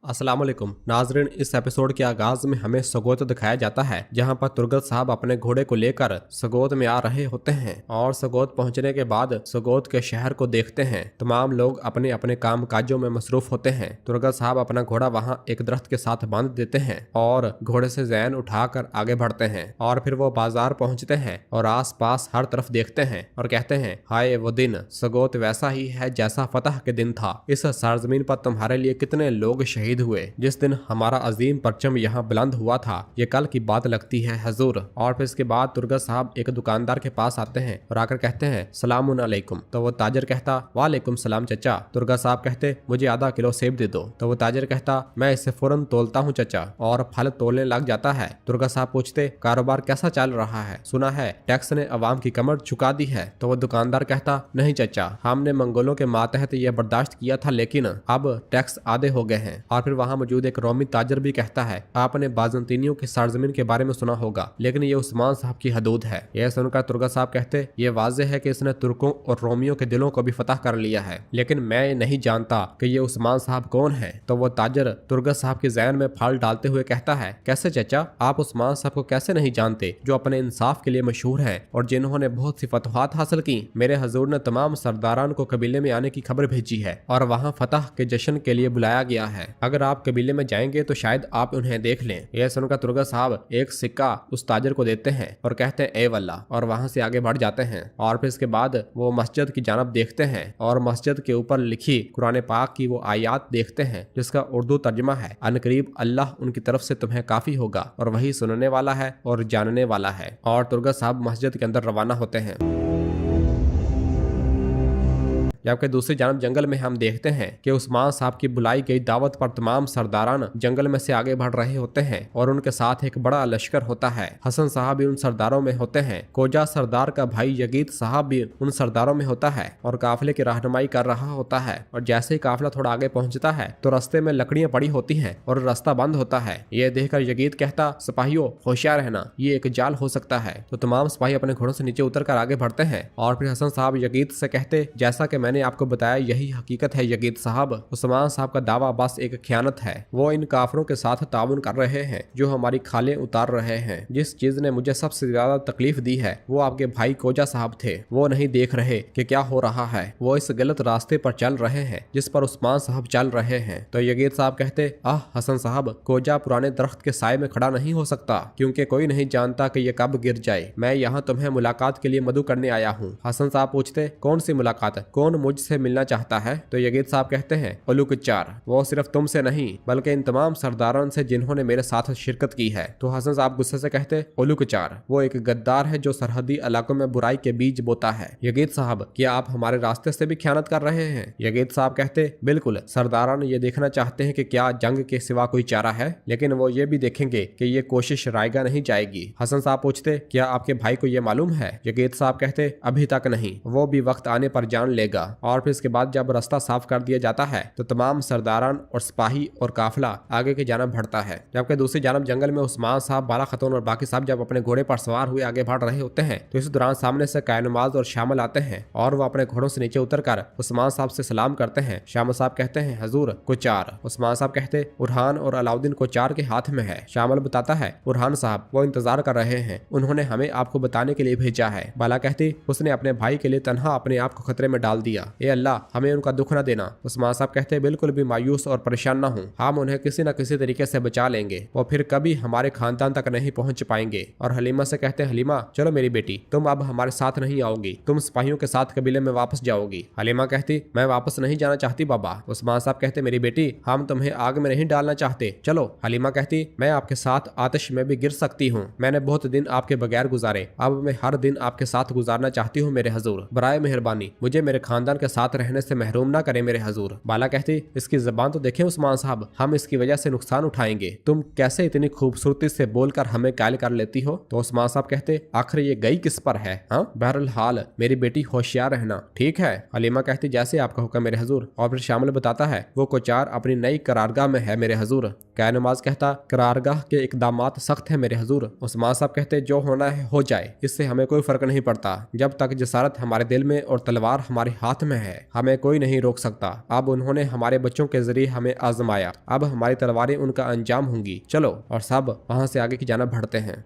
अस्सलाम वालेकुम नाजरीन। इस एपिसोड के आगाज में हमें सगोत दिखाया जाता है जहां पर तुर्गत साहब अपने घोड़े को लेकर सगोत में आ रहे होते हैं और सगोत पहुंचने के बाद सगोत के शहर को देखते हैं। तमाम लोग अपने अपने काम काजों में मसरूफ होते हैं। तुर्गत साहब अपना घोड़ा वहां एक दरख्त के साथ बांध देते हैं और घोड़े से जैन उठाकर आगे बढ़ते हैं और फिर वो बाजार पहुंचते हैं और आस पास हर तरफ देखते हैं और कहते हैं, हाय वो दिन, सगोत वैसा ही है जैसा फतह के दिन था। इस सरजमीन पर तुम्हारे लिए कितने लोग शहीद हुए। जिस दिन हमारा अजीम परचम यहाँ बुलंद हुआ था ये कल की बात लगती है हजूर। और फिर इसके बाद तुर्गत साहब एक दुकानदार के पास आते हैं और आकर कहते हैं, सलामुन अलैकुम। तो वो ताजर कहता, वालेकुम सलाम चचा। तुर्गत साहब कहते, मुझे आधा किलो सेब दे दो। तो वो ताजर कहता, मैं इसे फौरन तोलता हूँ चचा, और फल तोलने लग जाता है। तुर्गत साहब पूछते, कारोबार कैसा चल रहा है? सुना है टैक्स ने अवाम की कमर झुका दी है। तो वो दुकानदार कहता, नहीं चचा, हमने मंगोलों के मातहत यह बर्दाश्त किया था लेकिन अब टैक्स आधे हो गए हैं। और फिर वहां मौजूद एक रोमी ताजर भी कहता है, आपने बाजंतीनियों की सरजमीन के बारे में सुना होगा लेकिन ये उस्मान साहब की हदूद है। यह सुनकर तुर्गत साहब कहते, ये वाज़ेह है कि इसने तुर्कों और रोमियों के दिलों को भी फतह कर लिया है, लेकिन मैं नहीं जानता कि ये उस्मान साहब कौन है। तो वो ताजर तुर्गत साहब के जहन में फल डालते हुए कहता है, कैसे चचा, आप उस्मान साहब को कैसे नहीं जानते जो अपने इंसाफ के लिए मशहूर हैं और जिन्होंने बहुत सी फतवाहत हासिल की। मेरे हजूर ने तमाम सरदारान को कबीले में आने की खबर भेजी है और वहाँ फतह के जश्न के लिए बुलाया गया है। अगर आप कबीले में जाएंगे तो शायद आप उन्हें देख लें। यह सुनकर तुर्गत साहब एक सिक्का उस ताजर को देते हैं और कहते हैं, ए वल्ला, और वहां से आगे बढ़ जाते हैं। और फिर इसके बाद वो मस्जिद की जानब देखते हैं और मस्जिद के ऊपर लिखी कुरान पाक की वो आयात देखते हैं जिसका उर्दू तर्जुमा है, अनकरीब अल्लाह उनकी तरफ से तुम्हें काफी होगा और वही सुनने वाला है और जानने वाला है। और तुर्गत साहब मस्जिद के अंदर रवाना होते हैं। जबकि दूसरी जानब जंगल में हम देखते हैं कि उस्मान साहब की बुलाई गई दावत पर तमाम सरदारान जंगल में से आगे बढ़ रहे होते हैं और उनके साथ एक बड़ा लश्कर होता है। हसन साहब भी उन सरदारों में होते हैं। कोजा सरदार का भाई यगीत साहब भी उन सरदारों में होता है और काफिले की रहनुमाई कर रहा होता है। और जैसे ही काफिला थोड़ा आगे पहुंचता है तो रास्ते में लकड़ियां पड़ी होती हैं और रास्ता बंद होता है। ये देखकर यगीत कहता, सिपाहियों होशियार रहना, ये एक जाल हो सकता है। तो तमाम सिपाही अपने घोड़ों से नीचे उतर कर आगे बढ़ते हैं। और फिर हसन साहब यगीत से कहते, जैसा कि मैंने आपको बताया यही हकीकत है यगीत साहब, उस्मान साहब का दावा बस एक खयानत है। वो इन काफरों के साथ ताउन कर रहे हैं जो हमारी खालें उतार रहे हैं। जिस चीज ने मुझे सबसे ज्यादा तकलीफ दी है वो आपके भाई कोजा साहब थे। वो नहीं देख रहे कि क्या हो रहा है, वो इस गलत रास्ते पर चल रहे हैं जिस पर उस्मान साहब चल रहे हैं। तो यगीत साहब कहते, आह हसन साहब, कोजा पुराने दरख्त के साए में खड़ा नहीं हो सकता क्योंकि कोई नहीं जानता कि ये कब गिर जाए। मैं यहाँ तुम्हें मुलाकात के लिए मदु करने आया हूँ। हसन साहब पूछते, कौन सी मुलाकात, कौन मुझसे मिलना चाहता है? तो यगीत साहब कहते हैं, उलुक चार, वो सिर्फ तुमसे नहीं बल्कि इन तमाम सरदारों से जिन्होंने मेरे साथ शिरकत की है। तो हसन साहब गुस्से से कहते, उलुक चार, वो एक गद्दार है जो सरहदी इलाकों में बुराई के बीज बोता है। यगीत साहब, क्या आप हमारे रास्ते से भी खयानत कर रहे हैं? यगीत साहब कहते, बिल्कुल, सरदारान ये देखना चाहते हैं कि क्या जंग के सिवा कोई चारा है, लेकिन वो ये भी देखेंगे कि ये कोशिश रायगा नहीं जाएगी। हसन साहब पूछते, क्या आपके भाई को ये मालूम है? यगीत साहब कहते, अभी तक नहीं, वो भी वक्त आने पर जान लेगा। और फिर इसके बाद जब रास्ता साफ कर दिया जाता है तो तमाम सरदारान और सिपाही और काफिला आगे की जानब बढ़ता है। जबकि दूसरी जानब जंगल में उस्मान साहब, बाला खतून और बाकी साहब जब अपने घोड़े पर सवार हुए आगे बढ़ रहे होते हैं तो इस दौरान सामने से कायनुमाज और शामिल आते हैं और वो अपने घोड़ों से नीचे उतरकर उस्मान साहब से सलाम करते हैं। शामिल साहब कहते हैं, हजूर कोचार। उस्मान साहब कहते, उरहान और अलाउद्दीन कोचार के हाथ में है। शामिल बताता है, उरहान साहब वो इंतजार कर रहे हैं, उन्होंने हमें आपको बताने के लिए भेजा है। बाला कहती, उसने अपने भाई के लिए तन्हा अपने आप को खतरे में डाल दिया, ए अल्लाह हमें उनका दुख न देना। उस्मान साहब कहते, बिल्कुल भी मायूस और परेशान न हूँ, हम उन्हें किसी न किसी तरीके से बचा लेंगे, वो फिर कभी हमारे खानदान तक नहीं पहुँच पाएंगे। और हलीमा से कहते, हलीमा चलो मेरी बेटी, तुम अब हमारे साथ नहीं आओगी, तुम सिपाहियों के साथ कबीले में वापस जाओगी। हलीमा कहती, मैं वापस नहीं जाना चाहती बाबा। उस्मान साहब कहते, मेरी बेटी, हम तुम्हें आग में नहीं डालना चाहते, चलो। हलीमा कहती, मैं आपके साथ आतिश में भी गिर सकती हूँ, मैंने बहुत दिन आपके बगैर गुजारे, अब मैं हर दिन आपके साथ गुजारना चाहती हूँ मेरे हजूर, बराए मेहरबानी मुझे मेरे खानदान के साथ रहने से महरूम ना करे मेरे हजूर। बाला कहती, इसकी जबान तो देखें उस्मान साहब, हम इसकी वजह से नुकसान उठाएंगे, तुम कैसे इतनी खूबसूरती से बोलकर हमें कायल कर लेती हो। तो उस्मान साहब कहते, आखिर ये गई किस पर है? हाँ, बहरहाल मेरी बेटी होशियार रहना, ठीक है। हलीमा कहती, जैसे आपका हुक्म मेरे हजूर। और फिर शामिल बताता है, वो कोचार अपनी नई करारगाह में है मेरे हजूर। कायनुमाज कहता, करारगाह के इकदामात सख्त है मेरे हजूर। उस्मान साहब कहते, जो होना है हो जाए, इससे हमें कोई फर्क नहीं पड़ता, जब तक जसारत हमारे दिल में और तलवार हमारे हाथ हाथ में है, हमें कोई नहीं रोक सकता। अब उन्होंने हमारे बच्चों के जरिए हमें आजमाया, अब हमारी तलवारें उनका अंजाम होंगी। चलो। और सब वहां से आगे की जानब बढ़ते हैं।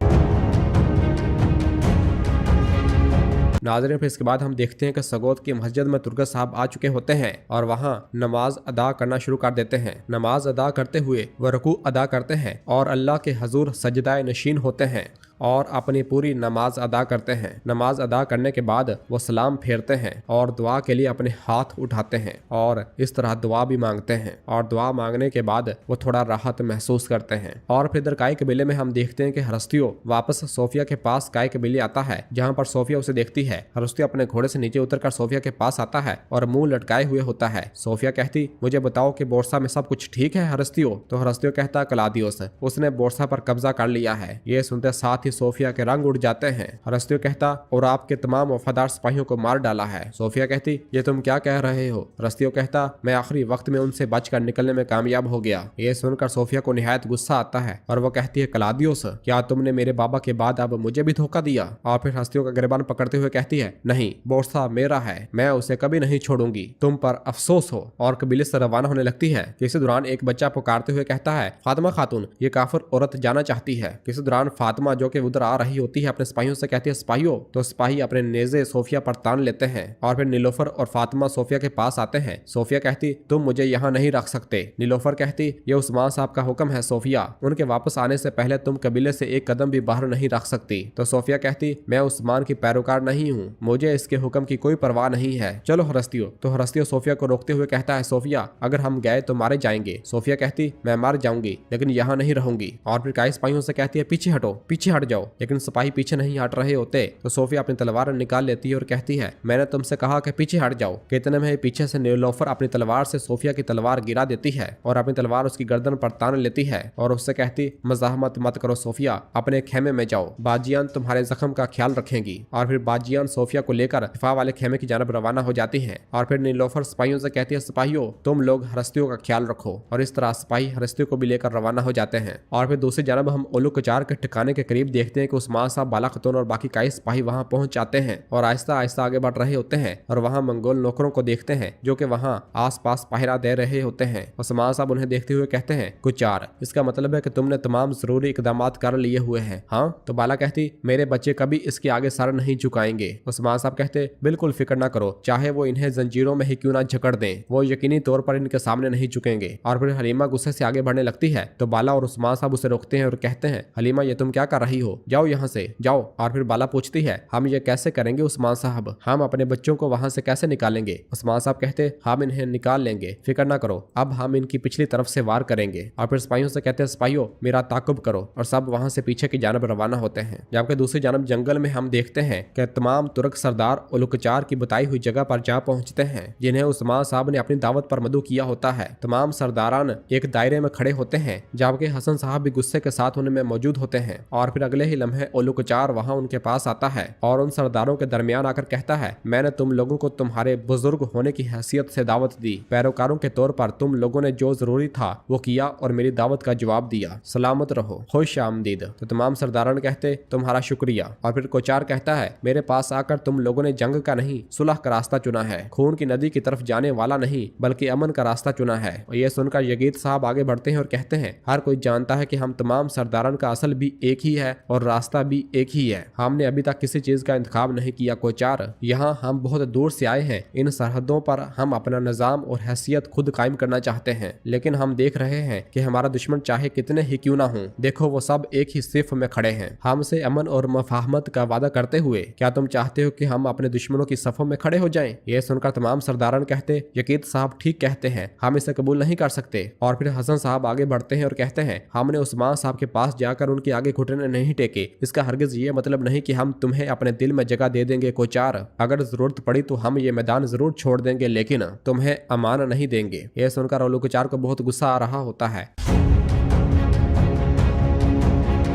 नाज़रीन, फिर इसके बाद हम देखते हैं कि सगोत की मस्जिद में तुर्गत साहब आ चुके होते हैं और वहाँ नमाज अदा करना शुरू कर देते हैं। नमाज अदा करते हुए वह रुकू अदा करते हैं और अल्लाह के हजूर सजदाए नशीन होते हैं और अपनी पूरी नमाज अदा करते हैं। नमाज अदा करने के बाद वो सलाम फेरते हैं और दुआ के लिए अपने हाथ उठाते हैं और इस तरह दुआ भी मांगते हैं और दुआ मांगने के बाद वो थोड़ा राहत महसूस करते हैं। और फिर इधर काई कबीले में हम देखते हैं कि हरस्तियों वापस सोफिया के पास काई कबीले आता है, जहाँ पर सोफिया उसे देखती है। हरस्तियों अपने घोड़े से नीचे उतरकर सोफिया के पास आता है और मुंह लटकाए हुए होता है। सोफिया कहती, मुझे बताओ कि बोर्सा में सब कुछ ठीक है हरस्तियों? तो हरस्तियों कहता, कलादियोस, उसने बोर्सा पर कब्जा कर लिया है। ये सुनते साथ ही सोफिया के रंग उड़ जाते हैं। हरस्तियों कहता, और आपके तमाम वफादार सिपाहियों को मार डाला है। सोफिया कहती, ये तुम क्या कह रहे हो? हरस्तियों कहता, मैं आखिरी वक्त में उनसे बचकर निकलने में कामयाब हो गया। ये सुनकर सोफिया को निहायत गुस्सा आता है और वो कहती है, कलादियोस, क्या तुमने मेरे बाबा के बाद अब मुझे भी धोखा दिया? और फिर हरस्तियों का गिरबान पकड़ते हुए कहती है, नहीं, बोर्सा मेरा है, मैं उसे कभी नहीं छोड़ूंगी, तुम पर अफसोस हो। और कबीले से रवाना होने लगती है। किसी दौरान एक बच्चा पुकारते हुए कहता है, फातिमा खातून, ये काफिर औरत जाना चाहती है। किसी दौरान फातिमा जो कि उधर आ रही होती है अपने सिपाहियों से कहती है, सिपाहियों। तो सिपाही अपने नेज़े सोफिया पर तान लेते हैं और फिर नीलोफर और फातिमा सोफिया के पास आते हैं। सोफिया कहती, तुम मुझे यहाँ नहीं रख सकते। नीलोफर कहती, ये उस्मान साहब का हुक्म है सोफिया, उनके वापस आने से पहले तुम कबीले से एक कदम भी बाहर नहीं रख सकती। तो सोफिया कहती, मैं उस्मान की पैरोकार नहीं हूँ, मुझे इसके हुक्म की कोई परवाह नहीं है, चलो हरस्तियों। तो हरस्तियों सोफिया को रोकते हुए कहता है, सोफिया, अगर हम गए तो मारे जाएंगे। सोफिया कहती, मैं मार जाऊंगी लेकिन यहाँ नहीं रहूंगी। और फिर काई सिपाहियों से कहती है, पीछे हटो, पीछे हट जाओ। लेकिन सिपाही पीछे नहीं हट रहे होते। तो सोफिया अपनी तलवार निकाल लेती है और कहती है, मैंने तुमसे कहा कि पीछे हट जाओ। कितने में पीछे से नीलोफर अपनी तलवार से सोफिया की तलवार गिरा देती है और अपनी तलवार उसकी गर्दन पर तान लेती है और उससे कहती, मज़ाहमत मत करो सोफिया, अपने खेमे में जाओ, बाजियान तुम्हारे जख्म का ख्याल रखेंगी। और फिर बाजियान सोफिया को लेकर हिफा वाले खेमे की जानब रवाना हो जाती हैं। और फिर नीलोफर सिपाहियों से कहती है, सिपाहियों, तुम लोग हरस्तियों का ख्याल रखो। और इस तरह सिपाही हरस्तियों को भी लेकर रवाना हो जाते हैं। और फिर दूसरी जानब हम ओलुकचार के ठिकाने के करीब देखते हैं कि उस्मान साहब, बाला खतून और बाकी काई सिपाही वहां पहुंच जाते हैं और आहिस्ता आहिस्ता आगे बढ़ रहे होते हैं और वहां मंगोल नौकरों को देखते हैं जो कि वहां आसपास पहरा दे रहे होते हैं। उस्मान साहब उन्हें देखते हुए कहते हैं, कुचार, इसका मतलब है कि तुमने तमाम जरूरी इकदाम कर लिए हुए हैं? हाँ। तो बाला कहती, मेरे बच्चे कभी इसके आगे सर नहीं झुकाएंगे। उस्मान साहब कहते, बिल्कुल फिक्र ना करो, चाहे वो इन्हें जंजीरों में ही क्यों ना जकड़ दें, वो यकीनी तौर पर इनके सामने नहीं झुकेंगे। और फिर हलीमा गुस्से से आगे बढ़ने लगती है तो बाला और उस्मान साहब उसे रोकते हैं और कहते हैं, हलीमा, ये तुम क्या कर रही हो? जाओ यहाँ से, जाओ। और फिर बाला पूछती है, हम ये कैसे करेंगे उस्मान साहब? हम अपने बच्चों को वहां से कैसे निकालेंगे? उस्मान साहब कहते, हम इन्हें निकाल लेंगे, फिक्र ना करो, अब हम इनकी पिछली तरफ से वार करेंगे। और फिर सिपाहियों से कहते हैं, सिपाहियों, मेरा ताकुब करो। और सब वहां से पीछे की जानब रवाना होते हैं। जबकि दूसरी जानब जंगल में हम देखते हैं कि तमाम तुर्क सरदार ओलुकचार की बताई हुई जगह पर जा पहुंचते हैं जिन्हें उस्मान साहब ने अपनी दावत पर मदऊ किया होता है। तमाम सरदारान एक दायरे में खड़े होते हैं जबकि हसन साहब भी गुस्से के साथ उनमें मौजूद होते हैं। और फिर अगले ही लम्हे ओलुकचार वहां उनके पास आता है और उन सरदारों के दरमियान आकर कहता है, मैंने तुम लोगों को तुम्हारे बुजुर्ग होने की हैसियत से दावत दी, पैरोकारों के तौर पर तुम लोगों ने जो जरूरी था वो किया और मेरी दावत का जवाब दिया, सलामत रहो, खुश आमदीद। तो तमाम सरदारान कहते, तुम्हारा शुक्रिया। और फिर कोचार कहता है, मेरे पास आकर तुम लोगों ने जंग का नहीं, सुलह का रास्ता चुना है, खून की नदी की तरफ जाने वाला नहीं बल्कि अमन का रास्ता चुना है। और ये सुनकर यगीद साहब आगे बढ़ते हैं और कहते हैं, हर कोई जानता है कि हम तमाम सरदारान का असल भी एक ही है और रास्ता भी एक ही है। हमने अभी तक किसी चीज का इंतखाब नहीं किया कोचार, यहाँ हम बहुत दूर से आए हैं, इन सरहदों पर हम अपना निजाम और हैसियत खुद कायम करना चाहते हैं, लेकिन हम देख रहे हैं कि हमारा दुश्मन चाहे कितने ही क्यों ना हो, देखो वो सब एक ही सिफ में खड़े हैं, हमसे अमन और मफाहमत का वादा करते हुए। क्या तुम चाहते हो कि हम अपने दुश्मनों की सफों में खड़े हो जाएं? ये सुनकर तमाम सरदारान कहते, यकीद साहब ठीक कहते हैं, हम इसे कबूल नहीं कर सकते। और फिर हसन साहब आगे बढ़ते हैं और कहते हैं, हमने उस्मान साहब के पास जाकर उनके आगे घुटने नहीं टेके, इसका हरगिज ये मतलब नहीं कि हम तुम्हें अपने दिल में जगह दे देंगे कोचार, अगर जरूरत पड़ी तो हम ये मैदान जरूर छोड़ देंगे लेकिन तुम्हें अमान नहीं देंगे। यह सुनकर ओलुकचार को बहुत गुस्सा आ रहा होता है।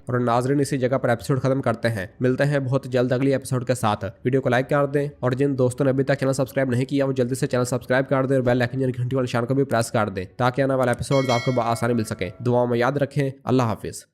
और नाजरीन, इसी जगह पर एपिसोड खत्म करते हैं, मिलते हैं बहुत जल्द अगली एपिसोड के साथ। वीडियो को लाइक कर दें और जिन दोस्तों ने अभी तक चैनल सब्सक्राइब नहीं किया वो जल्दी से चैनल सब्सक्राइब कर दें और बेल आइकन यानी घंटी वाले निशान को भी प्रेस कर दें ताकि आने वाला एपिसोड आपको आसानी मिल सके। दुआओं में याद रखें। अल्लाह हाफिज।